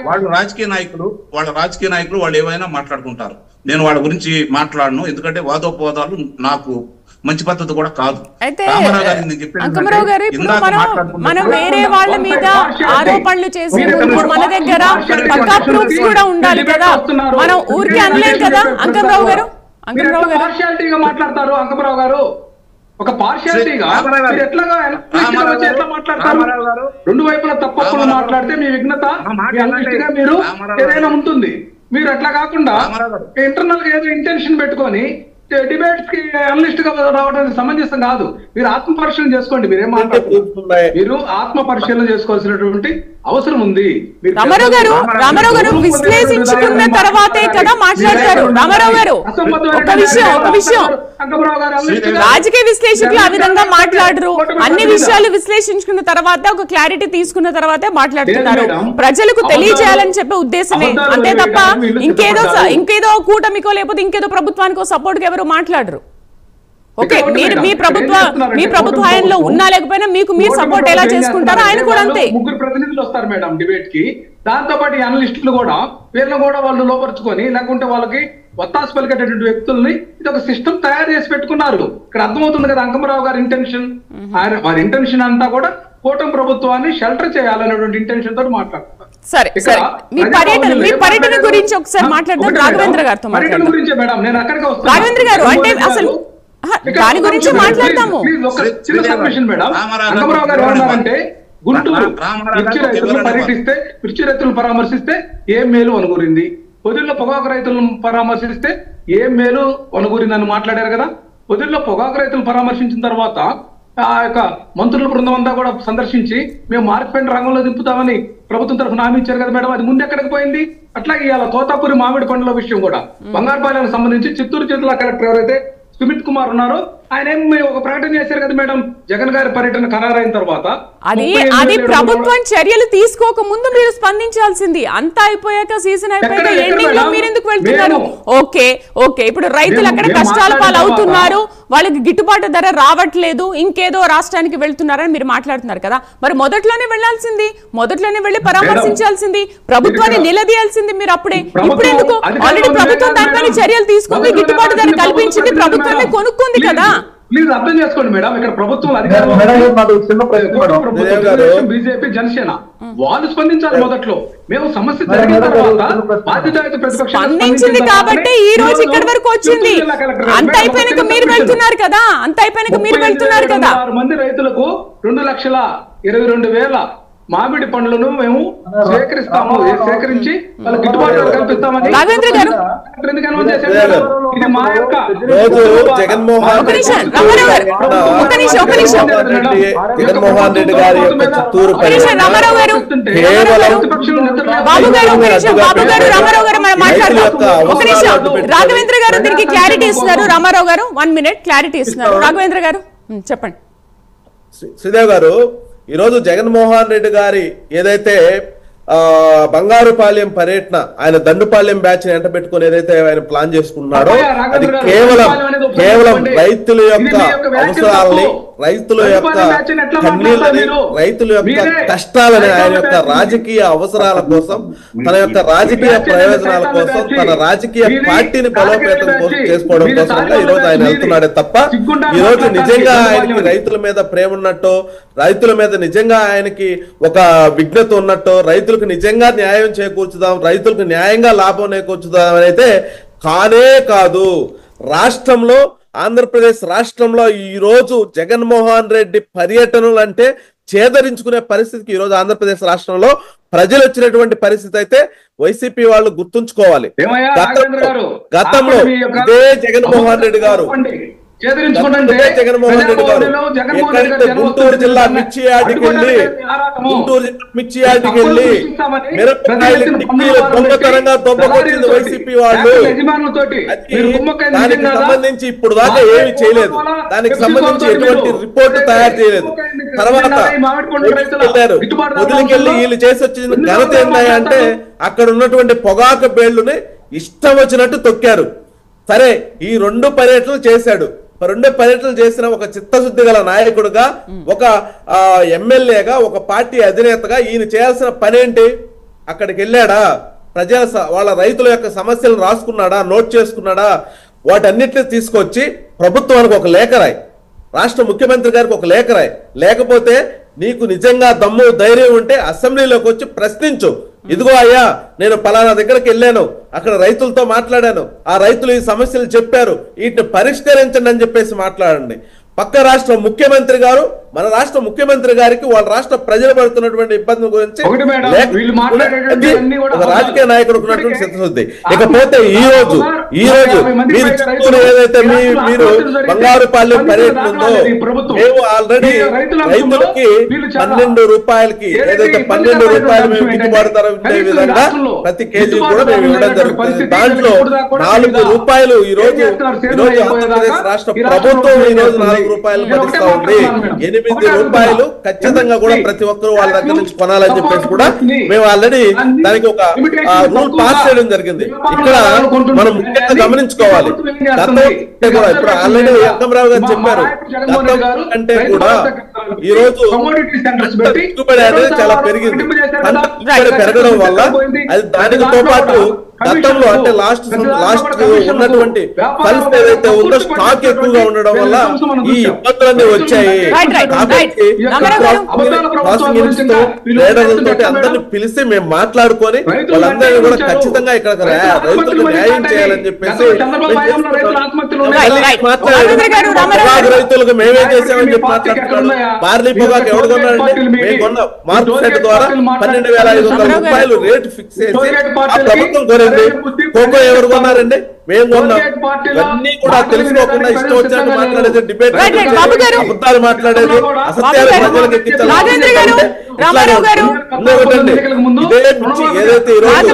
వాళ్ళు రాజకీయ నాయకులు వాళ్ళు ఏమైనా మాట్లాడుకుంటారు. నేను వాళ్ళ గురించి మాట్లాడను, ఎందుకంటే వాదోపవాదాలు నాకు మంచి పద్ధతి కూడా కాదు. మనం వేరే వాళ్ళ మీద ఆరోపణలు చేసే ముందు మన దగ్గర పక్కా ప్రూఫ్స్ కూడా ఉండాలి కదా, మనం ఊరికే అనలేం కదా. అంకమరావు గారు పార్షియాలిటీగా మాట్లాడతారు. అంకమరావు గారు ఒక పార్షియాలిటీగా ఎట్లా మాట్లాడతారు? రెండు వైపులా తప్పకుండా మాట్లాడితే మీ విఘ్నత మీరు ఏదైనా ఉంటుంది. మీరు అట్లా కాకుండా ఇంటర్నల్ గా ఏదో ఇంటెన్షన్ పెట్టుకొని డిబేట్స్ కి అనలిస్ట్ గా రావడం సమంజసం కాదు. మీరు ఆత్మ పరిశీలన చేసుకోండి. మీరు ఆత్మ పరిశీలన చేసుకోవాల్సినటువంటి అవసరం ఉంది. రామారావు గారు విశ్లేషించుకున్న తర్వాతే కదా మాట్లాడతారు. రామారావు గారు ఒక విషయం రాజకీయ విశ్లేషకులు ఆ విధంగా మాట్లాడరు. అన్ని విషయాలు విశ్లేషించుకున్న తర్వాత ఒక క్లారిటీ తీసుకున్న తర్వాతే మాట్లాడుతున్నారు. ప్రజలకు తెలియజేయాలని చెప్పే ఉద్దేశమే, అంతే తప్ప ఇంకేదో కూటమికో లేకపోతే ఇంకేదో ప్రభుత్వానికో సపోర్ట్ గా ఎవరు మాట్లాడరు. ఓకే, మీ ప్రభుత్వ హయాంలో ఉన్నా లేకపోయినా మీరు సపోర్ట్ ఎలా చేసుకుంటారో ఆయన కూడా అంతే. ముగ్గురు ప్రతినిధులు వస్తారు మేడం డిబేట్ కి. దాంతో పాటు అనలిస్టులు కూడా వీళ్ళని కూడా వాళ్ళు లోపరుచుకొని, లేకుంటే వాళ్ళకి ఒత్తాసు పలికేటటువంటి వ్యక్తుల్ని ఇది ఒక సిస్టమ్ తయారు చేసి పెట్టుకున్నారు. ఇక్కడ అర్థమవుతుంది కదా అంకమరావు గారి ఇంటెన్షన్. వారి ఇంటెన్షన్ అంతా కూడా కూటమి ప్రభుత్వాన్ని షెల్టర్ చేయాలనేటువంటి ఇంటెన్షన్ తోటి మాట్లాడుతున్నారు. సరే, మీ పర్యటన గురించి ఒకసారి మాట్లాడదాం. రాఘవేంద్ర గారితో పర్యటన గురించే మేడం నేను అక్కడికి వస్తాను. రాఘవేంద్ర గారు అంటే అసలు దాని గురించి మాట్లాడతాము. చిన్న సబ్మిషన్ మేడం. అంకమరావు గారు ఏమన్నారంటే గుంటూరు మిర్చి రైతులను పర్యటిస్తే, మిర్చి రైతులను పరామర్శిస్తే ఏం మేలు అనుగురింది, పొదిల్లో పొగాకు రైతులను పరామర్శిస్తే ఏం మేలు అనుగురిందని మాట్లాడారు కదా. పొదిల్లో పొగాకు రైతులను పరామర్శించిన తర్వాత ఆ యొక్క మంత్రుల బృందం అంతా కూడా సందర్శించి మేము మార్కెట్ రంగంలో దింపుతామని ప్రభుత్వం తరఫున హామీ ఇచ్చారు కదా మేడం. అది ముందు ఎక్కడికి పోయింది? అట్లాగే ఇవాళ తోతాపూరి మామిడి పండ్ల విషయం కూడా బంగారుపాలెంకి సంబంధించి చిత్తూరు జిల్లా కలెక్టర్ ఎవరైతే సుమిత్ కుమార్ ఉన్నారు, ఆయన ఒక ప్రకటన చేశారు కదా మేడం. జగన్ గారి పర్యటన ఖరారైన తర్వాత అది ప్రభుత్వం చర్యలు తీసుకోక ముందు మీరు స్పందించాల్సింది. అంతా అయిపోయాక సీజన్ అయిపోయాక ఎండింగ్ లో మీరు ఎందుకు వెళ్తున్నారు? ఓకే, ఇప్పుడు రైతులు అక్కడ కష్టాల పాలు అవుతున్నారు, వాళ్ళకి గిట్టుబాటు ధర రావట్లేదు, ఇంకేదో రాష్ట్రానికి వెళ్తున్నారని మీరు మాట్లాడుతున్నారు కదా. మరి మొదట్లోనే వెళ్లాల్సింది, మొదట్లోనే వెళ్లి పరామర్శించాల్సింది, ప్రభుత్వాన్ని నిలదీయాల్సింది మీరు అప్పుడే. ఇప్పుడు ఎందుకు? ఆల్రెడీ ప్రభుత్వం దానిపైన చర్యలు తీసుకుంది, గిట్టుబాటు ధర కల్పించింది, ప్రభుత్వమే కొనుక్కుంది కదా. ప్లీజ్ అర్థం చేసుకోండి మేడం. ఇక్కడ ప్రభుత్వం బీజేపీ జనసేన వాళ్ళు స్పందించాలి. మొదట్లో మేము సమస్య జరిగిన తర్వాత బాధ్యతాయుత ప్రతిపక్షం స్పందించింది కాబట్టి ఈ రోజు ఇక్కడి వరకు వచ్చింది. అంత అయిపోయినాక మీరు వెళ్తున్నారు కదా, 6 మంది రైతులకు 2,22,000 మామిడి పండ్లను మేము సేకరిస్తాము, సేకరించి వాళ్ళకి గిట్టుబాటు ధర కల్పిస్తామని ఇది మా యొక్క జగన్మోహన్ రెడ్డి గారి చిత్తూరు రాఘవేంద్ర గారు దీనికి క్లారిటీ ఇస్తున్నారు. రామారావు గారు 1 minute క్లారిటీ ఇస్తున్నారు. రాఘవేంద్ర గారు చెప్పండి. శ్రీదేవ్ గారు, ఈరోజు జగన్మోహన్ రెడ్డి గారి ఏదైతే బంగారుపాలెం పర్యటన, ఆయన దండుపాలెం బ్యాచ్ వెంట పెట్టుకుని ఏదైతే ఆయన ప్లాన్ చేసుకున్నాడో అది కేవలం రైతుల యొక్క అవసరాలని, రైతుల యొక్క కన్నీళ్ళని, రైతుల యొక్క కష్టాలని, ఆయన యొక్క రాజకీయ అవసరాల కోసం, తన యొక్క రాజకీయ ప్రయోజనాల కోసం, తన రాజకీయ పార్టీని బలోపేతం చేసుకోవడం కోసంగా ఈ రోజు ఆయన వెళ్తున్నాడే తప్ప ఈ రోజు నిజంగా ఆయనకి రైతుల మీద ప్రేమ ఉన్నట్టు, రైతుల మీద నిజంగా ఆయనకి ఒక విఘ్నత ఉన్నట్టు, రైతులకు నిజంగా న్యాయం చేకూర్చుదాం, రైతులకు న్యాయంగా లాభం చేకూర్చుదాం అని అయితే కానే కాదు. రాష్ట్రంలో, ఆంధ్రప్రదేశ్ రాష్ట్రంలో ఈ రోజు జగన్మోహన్ రెడ్డి పర్యటనలు అంటే చేదరించుకునే పరిస్థితికి ఈ రోజు ఆంధ్రప్రదేశ్ రాష్ట్రంలో ప్రజలు వచ్చినటువంటి పరిస్థితి అయితే వైసీపీ వాళ్ళు గుర్తుంచుకోవాలి. గతంలో ఇదే జగన్మోహన్ రెడ్డి గారు గుంటూరు జిల్లా మిర్చి యార్డుకి వెళ్ళి మిరపకాయలు టిక్కీలు దొంగతనంగా దొంగకొచ్చింది వైసీపీ వాళ్ళు. దానికి సంబంధించి ఇప్పుడు దాకా ఏమి చేయలేదు, దానికి సంబంధించి ఎటువంటి రిపోర్టు తయారు చేయలేదు. తర్వాత వదిలికెళ్ళి వీళ్ళు చేసి వచ్చిన ఘనత ఏంటంటే అక్కడ ఉన్నటువంటి పొగాకు బేళ్లుని ఇష్టం వచ్చినట్టు తొక్కారు. సరే, ఈ 2 పర్యటనలు చేశాడు. 2 పర్యటనలు చేసిన ఒక చిత్తశుద్ధి గల నాయకుడుగా, ఒక ఎమ్మెల్యేగా, ఒక పార్టీ అధినేతగా ఈయన చేయాల్సిన పని ఏంటి? అక్కడికి వెళ్ళాడా? వాళ్ళ రైతుల యొక్క సమస్యలు రాసుకున్నాడా, నోట్ చేసుకున్నాడా? వాటన్నిటిని తీసుకొచ్చి ప్రభుత్వానికి ఒక లేఖ రాయి, రాష్ట్ర ముఖ్యమంత్రి గారికి ఒక లేఖ రాయి. లేకపోతే నీకు నిజంగా దమ్ము ధైర్యం ఉంటే అసెంబ్లీలోకి వచ్చి ప్రశ్నించు. ఇదిగో అయ్యా, నేను పలానా దగ్గరికి వెళ్ళాను, అక్కడ రైతులతో మాట్లాడాను, ఆ రైతులు ఈ సమస్యలు చెప్పారు, వీటిని పరిష్కరించండి అని చెప్పేసి మాట్లాడండి. పక్క రాష్ట్ర ముఖ్యమంత్రి గారు మన రాష్ట్ర ముఖ్యమంత్రి గారికి వాళ్ళ రాష్ట్ర ప్రజలు పడుతున్నటువంటి ఇబ్బందుల గురించి రాజకీయ నాయకుడు ఉన్నటువంటి చిత్తశుద్ధి. ఇకపోతే ఈ రోజు మీరు చిత్తూరు ఏదైతే మీరు బంగారుపాలెం పర్యటన ఉందో, మేము ఆల్రెడీ రైతులకి 12 రూపాయలకి ఏదైతే 12 రూపాయలు మేము గిట్టుబాటు ధర ఉండే విధంగా ప్రతి కేజీ కూడా మేము ఇవ్వడం జరుగుతుంది. దాంట్లో 4 రూపాయలు ఈ రోజు ఆంధ్రప్రదేశ్ రాష్ట్ర ప్రభుత్వం ఈ రోజు 4 రూపాయలు భరిస్తా ఉంది. 8 రూపాయలు ఖచ్చితంగా కూడా ప్రతి ఒక్కరు వాళ్ళ దగ్గర నుంచి కొనాలని చెప్పేసి కూడా మేము ఆల్రెడీ దానికి ఒక రూల్ పాస్ చేయడం జరిగింది. ఇక్కడ మనం ముఖ్యంగా గమనించుకోవాలి, ఇప్పుడు ఆల్రెడీ అంకమరావు గారు చెప్పారు, గతం కంటే కూడా ఈ రోజు దిగుబడి అనేది చాలా పెరిగింది. పెరగడం వల్ల అది దానితో పాటు గతంలో అంటే లాస్ట్ ఉన్నటువంటి పల్స్ ఏదైతే ఉందో స్టాక్ ఎక్కువగా ఉండడం వల్ల ఈ ఇబ్బందులన్నీ వచ్చాయి. అందరినీ పిలిచి మేము మాట్లాడుకొని వాళ్ళందరినీ కూడా ఖచ్చితంగా ఇక్కడ రైతులకు న్యాయం చేయాలని చెప్పేసి రైతులకు మేమే చేసామని చెప్పి మాట్లాడుతున్నాడు. బార్లీ పొగాకు ఎవరు కొన్నారంటే మేము కొన్నాం. మార్కెట్ సెట్ ద్వారా 12,500 రూపాయలు రేటు ఫిక్స్ చేసి ఆ ప్రభుత్వం కొనేది. కోకో ఎవరు కొన్నారండి? మేము కొన్నాం. ఇవన్నీ కూడా తెలుసుకోకుండా ఇష్టం వచ్చినట్టు మాట్లాడేది, డిబేట్ అబద్ధాలు మాట్లాడేది, అసత్యాలు ప్రజలకు ఎక్కించాలి. ఇదే నుంచి ఏదైతే ఈ రోజు